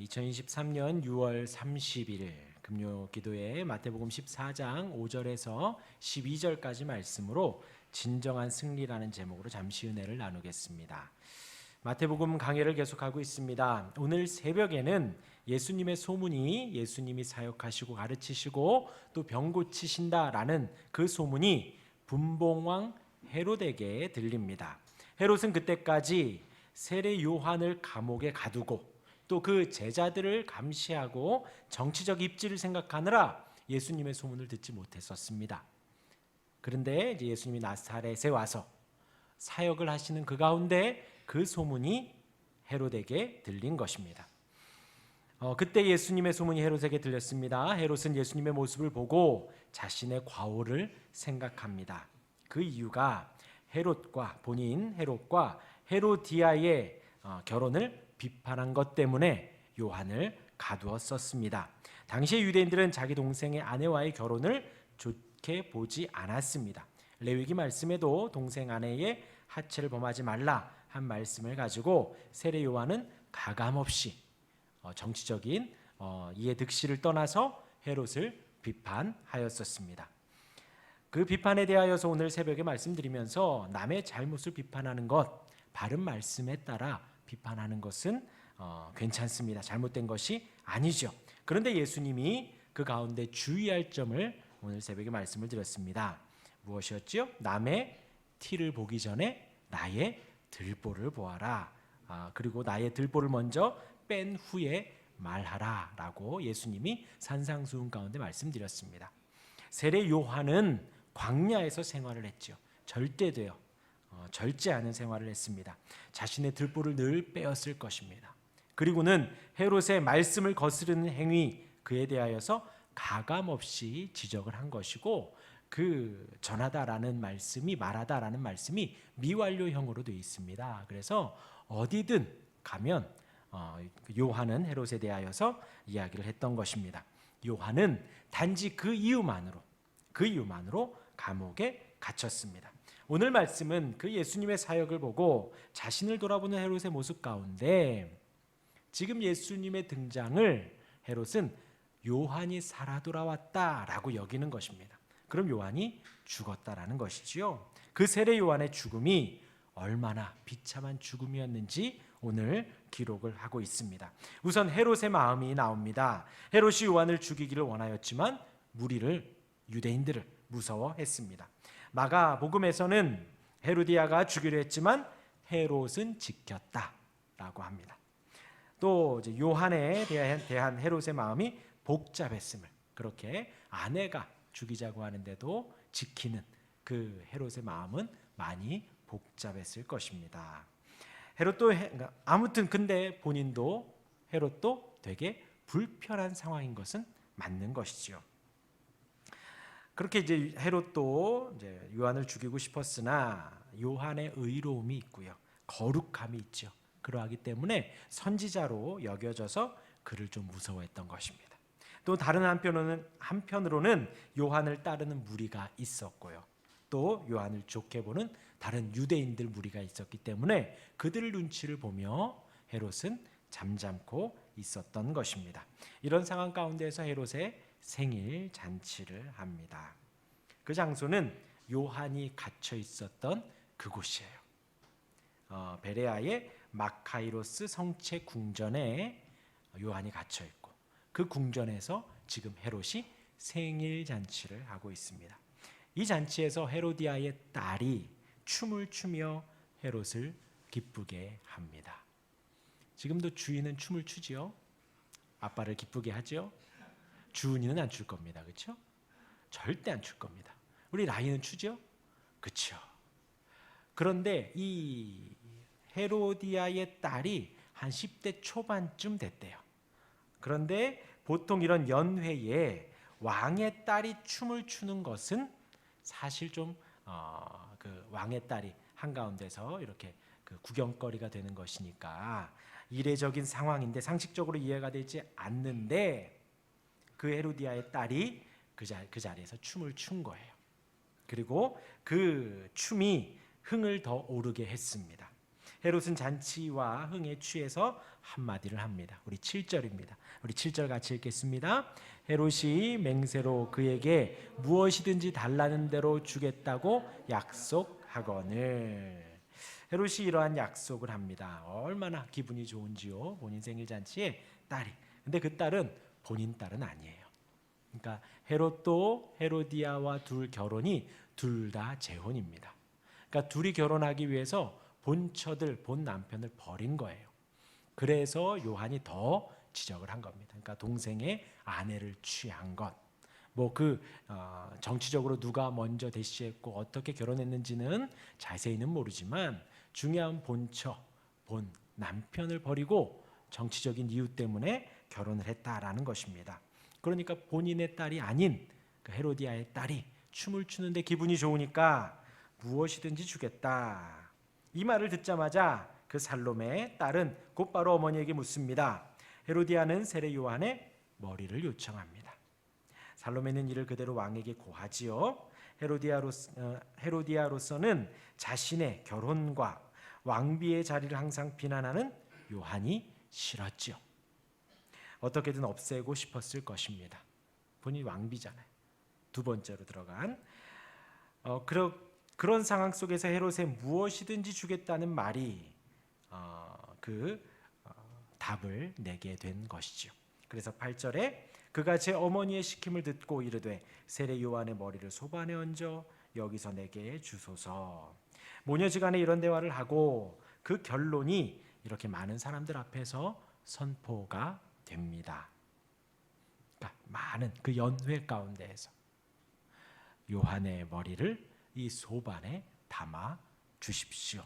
2023년 6월 30일 금요 기도회 마태복음 14장 5절에서 12절까지 말씀으로 진정한 승리라는 제목으로 잠시 은혜를 나누겠습니다. 마태복음 강해를 계속하고 있습니다. 오늘 새벽에는 예수님의 소문이 예수님이 사역하시고 가르치시고 또 병 고치신다라는 그 소문이 분봉왕 헤롯에게 들립니다. 헤롯은 그때까지 세례 요한을 감옥에 가두고 또 그 제자들을 감시하고 정치적 입지를 생각하느라 예수님의 소문을 듣지 못했었습니다. 그런데 이제 예수님이 나사렛에 와서 사역을 하시는 그 가운데 그 소문이 헤롯에게 들린 것입니다. 그때 예수님의 소문이 헤롯에게 들렸습니다. 헤롯은 예수님의 모습을 보고 자신의 과오를 생각합니다. 그 이유가 본인 헤롯과 헤로디아의 결혼을 비판한 것 때문에 요한을 가두었었습니다. 당시의 유대인들은 자기 동생의 아내와의 결혼을 좋게 보지 않았습니다. 레위기 말씀에도 동생 아내의 하체를 범하지 말라 한 말씀을 가지고 세례 요한은 가감없이 정치적인 이해득실을 떠나서 헤롯을 비판하였었습니다. 그 비판에 대하여서 오늘 새벽에 말씀드리면서 남의 잘못을 비판하는 것, 바른 말씀에 따라 비판하는 것은 괜찮습니다. 잘못된 것이 아니죠. 그런데 예수님이 그 가운데 주의할 점을 오늘 새벽에 말씀을 드렸습니다. 무엇이었죠? 남의 티를 보기 전에 나의 들보를 보아라. 그리고 나의 들보를 먼저 뺀 후에 말하라 라고 예수님이 산상수훈 가운데 말씀드렸습니다. 세례 요한은 광야에서 생활을 했죠. 절제하는 생활을 했습니다. 자신의 들보를 늘 빼었을 것입니다. 그리고는 헤롯의 말씀을 거스르는 행위, 그에 대하여서 가감없이 지적을 한 것이고, 그 전하다라는 말씀이, 말하다라는 말씀이 미완료형으로 되어 있습니다. 그래서 어디든 가면 요한은 헤롯에 대하여서 이야기를 했던 것입니다. 요한은 단지 그 이유만으로 감옥에 gat혔습니다. 오늘 말씀은 그 예수님의 사역을 보고 자신을 돌아보는 헤롯의 모습 가운데 지금 예수님의 등장을 헤롯은 요한이 살아 돌아왔다라고 여기는 것입니다. 그럼 요한이 죽었다라는 것이지요. 그 세례 요한의 죽음이 얼마나 비참한 죽음이었는지 오늘 기록을 하고 있습니다. 우선 헤롯의 마음이 나옵니다. 헤롯이 요한을 죽이기를 원하였지만 유대인들을 무서워했습니다. 마가복음에서는 헤로디아가 죽이려 했지만 헤롯은 지켰다라고 합니다. 또 이제 요한에 대한 헤롯의 마음이 복잡했음을, 그렇게 아내가 죽이자고 하는데도 지키는 그 헤롯의 마음은 많이 복잡했을 것입니다. 아무튼 근데 헤롯도 되게 불편한 상황인 것은 맞는 것이지요. 그렇게 이제 헤롯도 이제 요한을 죽이고 싶었으나 요한의 의로움이 있고요, 거룩함이 있죠. 그러하기 때문에 선지자로 여겨져서 그를 좀 무서워했던 것입니다. 또 다른 한편으로는 요한을 따르는 무리가 있었고요, 또 요한을 좋게 보는 다른 유대인들 무리가 있었기 때문에 그들의 눈치를 보며 헤롯은 잠잠고 있었던 것입니다. 이런 상황 가운데서 헤롯의 생일 잔치를 합니다. 그 장소는 요한이 갇혀 있었던 그곳이에요. 베레아의 마카이로스 성체 궁전에 요한이 갇혀 있고, 그 궁전에서 지금 헤롯이 생일 잔치를 하고 있습니다. 이 잔치에서 헤로디아의 딸이 춤을 추며 헤롯을 기쁘게 합니다. 지금도 주인은 춤을 추지요. 아빠를 기쁘게 하죠. 주은이는 안 출 겁니다. 그렇죠? 절대 안 출 겁니다. 우리 라이는 추죠? 그렇죠. 그런데 이 헤로디아의 딸이 한 10대 초반쯤 됐대요. 그런데 보통 이런 연회에 왕의 딸이 춤을 추는 것은 사실 좀 그 왕의 딸이 한가운데서 이렇게 그 구경거리가 되는 것이니까 이례적인 상황인데 상식적으로 이해가 되지 않는데, 그 헤로디아의 딸이 그 자리에서 춤을 춘 거예요. 그리고 그 춤이 흥을 더 오르게 했습니다. 헤롯은 잔치와 흥에 취해서 한마디를 합니다. 우리 7절입니다. 우리 7절 같이 읽겠습니다. 헤롯이 맹세로 그에게 무엇이든지 달라는 대로 주겠다고 약속하거늘. 헤롯이 이러한 약속을 합니다. 얼마나 기분이 좋은지요. 본인 생일 잔치에 딸이. 근데 그 딸은 본인 딸은 아니에요. 그러니까 헤롯도 헤로디아와 둘 결혼이 둘 다 재혼입니다. 그러니까 둘이 결혼하기 위해서 본처들, 본 남편을 버린 거예요. 그래서 요한이 더 지적을 한 겁니다. 그러니까 동생의 아내를 취한 것. 정치적으로 누가 먼저 대시했고 어떻게 결혼했는지는 자세히는 모르지만 중요한 본처, 본 남편을 버리고 정치적인 이유 때문에 결혼을 했다라는 것입니다. 그러니까 본인의 딸이 아닌 그 헤로디아의 딸이 춤을 추는데 기분이 좋으니까 무엇이든지 주겠다. 이 말을 듣자마자 그 살로메의 딸은 곧바로 어머니에게 묻습니다. 헤로디아는 세례 요한의 머리를 요청합니다. 살로메는 이를 그대로 왕에게 고하지요. 헤로디아로서는 자신의 결혼과 왕비의 자리를 항상 비난하는 요한이 싫었지요. 어떻게든 없애고 싶었을 것입니다. 본인이 왕비잖아요. 두 번째로 들어간 그런 상황 속에서 헤롯에 무엇이든지 주겠다는 말이 답을 내게 된 것이죠. 그래서 8절에 그가 제 어머니의 시킴을 듣고 이르되 세례 요한의 머리를 소반에 얹어 여기서 내게 주소서. 모녀지간에 이런 대화를 하고 그 결론이 이렇게 많은 사람들 앞에서 선포가 됩니다. 그러니까 많은 그 연회 가운데에서 요한의 머리를 이 소반에 담아 주십시오.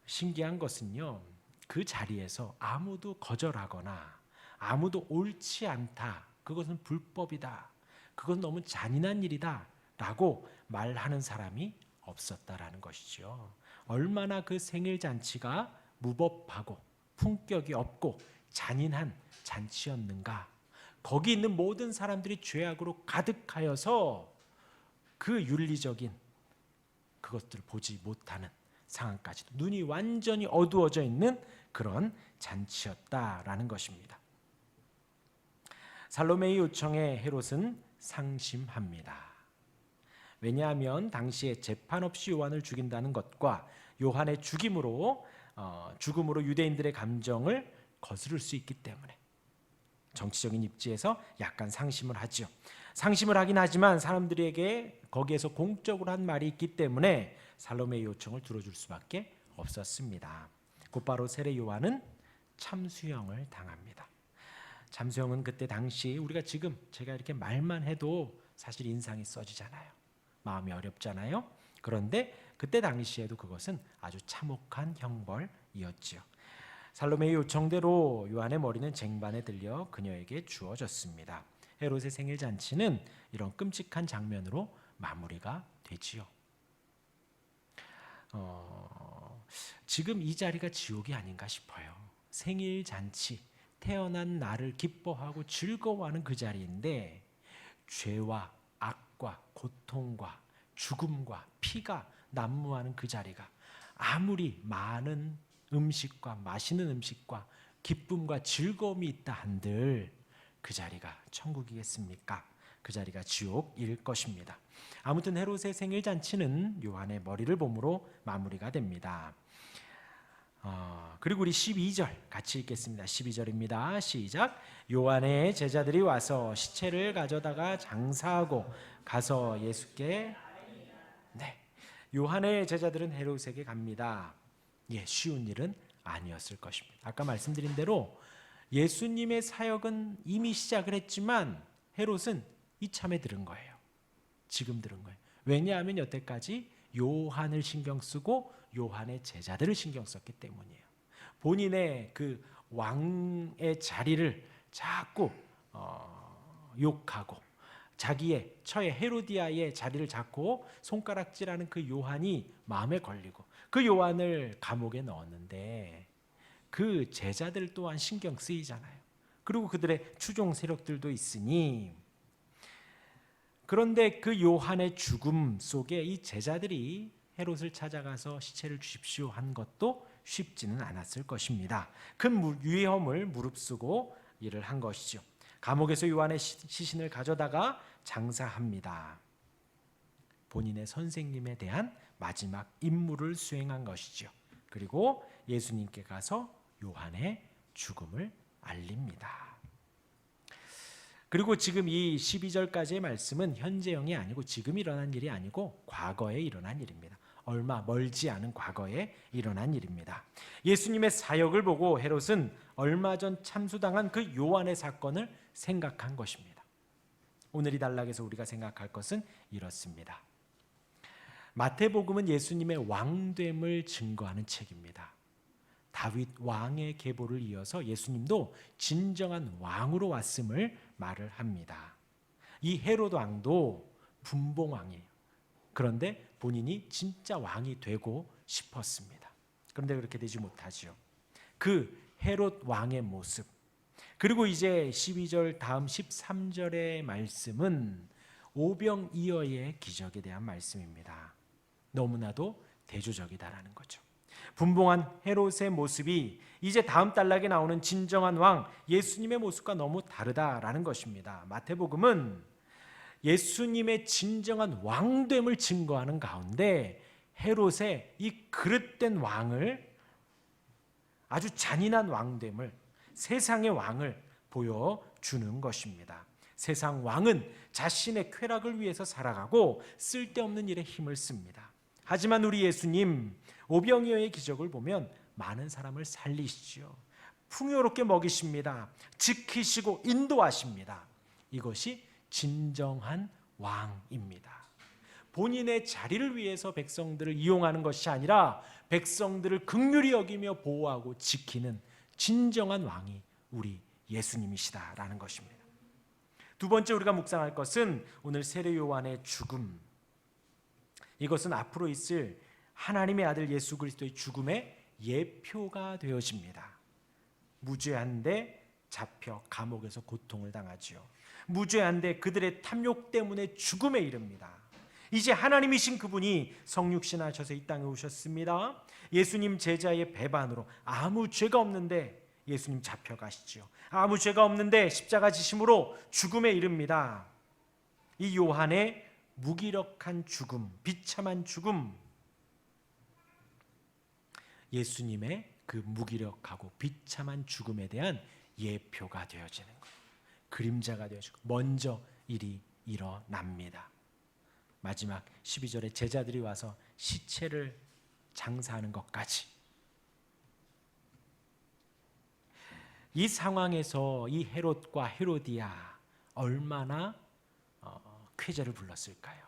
신기한 것은요, 그 자리에서 아무도 거절하거나 아무도 옳지 않다, 그것은 불법이다, 그건 너무 잔인한 일이다 라고 말하는 사람이 없었다라는 것이죠. 얼마나 그 생일 잔치가 무법하고 품격이 없고 잔인한 잔치였는가. 거기 있는 모든 사람들이 죄악으로 가득하여서 그 윤리적인 그것들을 보지 못하는 상황까지도 눈이 완전히 어두워져 있는 그런 잔치였다라는 것입니다. 살로메의 요청에 헤롯은 상심합니다. 왜냐하면 당시에 재판 없이 요한을 죽인다는 것과 요한의 죽음으로 유대인들의 감정을 거스를 수 있기 때문에 정치적인 입지에서 약간 상심을 하죠. 상심을 하긴 하지만 사람들에게 거기에서 공적으로 한 말이 있기 때문에 살로메의 요청을 들어줄 수밖에 없었습니다. 곧바로 세례 요한은 참수형을 당합니다. 참수형은 그때 당시 우리가 지금 제가 이렇게 말만 해도 사실 인상이 써지잖아요. 마음이 어렵잖아요. 그런데 그때 당시에도 그것은 아주 참혹한 형벌이었지요. 살로메의 요청대로 요한의 머리는 쟁반에 들려 그녀에게 주어졌습니다. 헤롯의 생일 잔치는 이런 끔찍한 장면으로 마무리가 되지요. 지금 이 자리가 지옥이 아닌가 싶어요. 생일 잔치, 태어난 날을 기뻐하고 즐거워하는 그 자리인데 죄와 악과 고통과 죽음과 피가 난무하는 그 자리가 아무리 많은 음식과 맛있는 음식과 기쁨과 즐거움이 있다 한들 그 자리가 천국이겠습니까? 그 자리가 지옥일 것입니다. 아무튼 헤롯의 생일 잔치는 요한의 머리를 봄으로 마무리가 됩니다. 그리고 우리 12절 같이 읽겠습니다. 12절입니다. 시작. 요한의 제자들이 와서 시체를 가져다가 장사하고 가서 예수께 요한의 제자들은 헤롯에게 갑니다. 쉬운 일은 아니었을 것입니다. 아까 말씀드린 대로 예수님의 사역은 이미 시작을 했지만 헤롯은 이참에 들은 거예요. 지금 들은 거예요. 왜냐하면 여태까지 요한을 신경 쓰고 요한의 제자들을 신경 썼기 때문이에요. 본인의 그 왕의 자리를 자꾸 욕하고 자기의 처의 헤로디아의 자리를 잡고 손가락질하는 그 요한이 마음에 걸리고 그 요한을 감옥에 넣었는데 그 제자들 또한 신경 쓰이잖아요. 그리고 그들의 추종 세력들도 있으니 그런데 그 요한의 죽음 속에 이 제자들이 헤롯을 찾아가서 시체를 주십시오 한 것도 쉽지는 않았을 것입니다. 큰 위험을 무릅쓰고 일을 한 것이죠. 감옥에서 요한의 시신을 가져다가 장사합니다. 본인의 선생님에 대한 마지막 임무를 수행한 것이죠. 그리고 예수님께 가서 요한의 죽음을 알립니다. 그리고 지금 이 12절까지의 말씀은 현재형이 아니고 지금 일어난 일이 아니고 과거에 일어난 일입니다. 얼마 멀지 않은 과거에 일어난 일입니다. 예수님의 사역을 보고 헤롯은 얼마 전 참수당한 그 요한의 사건을 생각한 것입니다. 오늘 이 단락에서 우리가 생각할 것은 이렇습니다. 마태복음은 예수님의 왕됨을 증거하는 책입니다. 다윗 왕의 계보를 이어서 예수님도 진정한 왕으로 왔음을 말을 합니다. 이 헤롯 왕도 분봉왕이에요. 그런데 본인이 진짜 왕이 되고 싶었습니다. 그런데 그렇게 되지 못하죠. 그 헤롯 왕의 모습, 그리고 이제 12절 다음 13절의 말씀은 오병이어의 기적에 대한 말씀입니다. 너무나도 대조적이다라는 거죠. 분봉한 헤롯의 모습이 이제 다음 단락에 나오는 진정한 왕 예수님의 모습과 너무 다르다라는 것입니다. 마태복음은 예수님의 진정한 왕됨을 증거하는 가운데 헤롯의 이 그릇된 왕을, 아주 잔인한 왕됨을, 세상의 왕을 보여주는 것입니다. 세상 왕은 자신의 쾌락을 위해서 살아가고 쓸데없는 일에 힘을 씁니다. 하지만 우리 예수님 오병이어의 기적을 보면 많은 사람을 살리시죠. 풍요롭게 먹이십니다. 지키시고 인도하십니다. 이것이 진정한 왕입니다. 본인의 자리를 위해서 백성들을 이용하는 것이 아니라 백성들을 긍휼히 여기며 보호하고 지키는 진정한 왕이 우리 예수님이시다라는 것입니다. 두 번째 우리가 묵상할 것은 오늘 세례 요한의 죽음. 이것은 앞으로 있을 하나님의 아들 예수 그리스도의 죽음의 예표가 되어집니다. 무죄한데 잡혀 감옥에서 고통을 당하지요. 무죄한데 그들의 탐욕 때문에 죽음에 이릅니다. 이제 하나님이신 그분이 성육신하셔서 이 땅에 오셨습니다. 예수님 제자의 배반으로 아무 죄가 없는데 예수님 잡혀가시죠. 아무 죄가 없는데 십자가 지심으로 죽음에 이릅니다. 이 요한의 무기력한 죽음, 비참한 죽음, 예수님의 그 무기력하고 비참한 죽음에 대한 예표가 되어지는 거예요. 그림자가 되어지고 먼저 일이 일어납니다. 마지막 12절에 제자들이 와서 시체를 장사하는 것까지. 이 상황에서 이 헤롯과 헤로디아 얼마나 쾌재를 불렀을까요?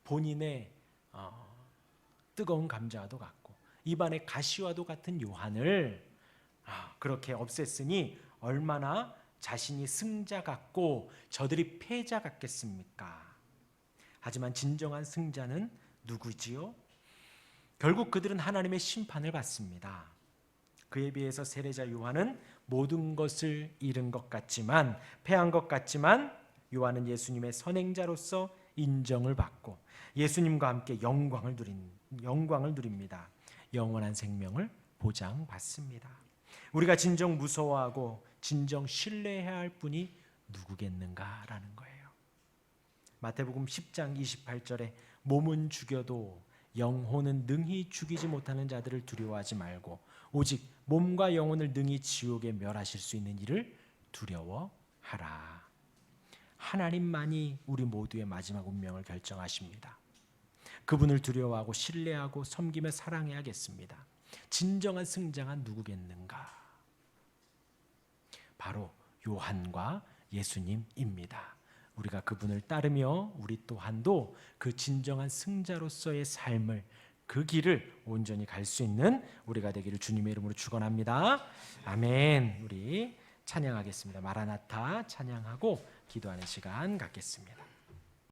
본인의 뜨거운 감자와도 같고 입안의 가시와도 같은 요한을 그렇게 없앴으니 얼마나 자신이 승자 같고 저들이 패자 같겠습니까? 하지만 진정한 승자는 누구지요? 결국 그들은 하나님의 심판을 받습니다. 그에 비해서 세례자 요한은 모든 것을 잃은 것 같지만, 패한 것 같지만 요한은 예수님의 선행자로서 인정을 받고 예수님과 함께 영광을 누립니다. 영원한 생명을 보장받습니다. 우리가 진정 무서워하고 진정 신뢰해야 할 분이 누구겠는가라는 거예요. 마태복음 10장 28절에 몸은 죽여도 영혼은 능히 죽이지 못하는 자들을 두려워하지 말고 오직 몸과 영혼을 능히 지옥에 멸하실 수 있는 이를 두려워하라. 하나님만이 우리 모두의 마지막 운명을 결정하십니다. 그분을 두려워하고 신뢰하고 섬기며 사랑해야겠습니다. 진정한 승자가 누구겠는가? 바로 요한과 예수님입니다. 우리가 그분을 따르며 우리 또한도 그 진정한 승자로서의 삶을, 그 길을 온전히 갈 수 있는 우리가 되기를 주님의 이름으로 축원합니다. 아멘. 우리 찬양하겠습니다. 마라나타 찬양하고 기도하는 시간 갖겠습니다.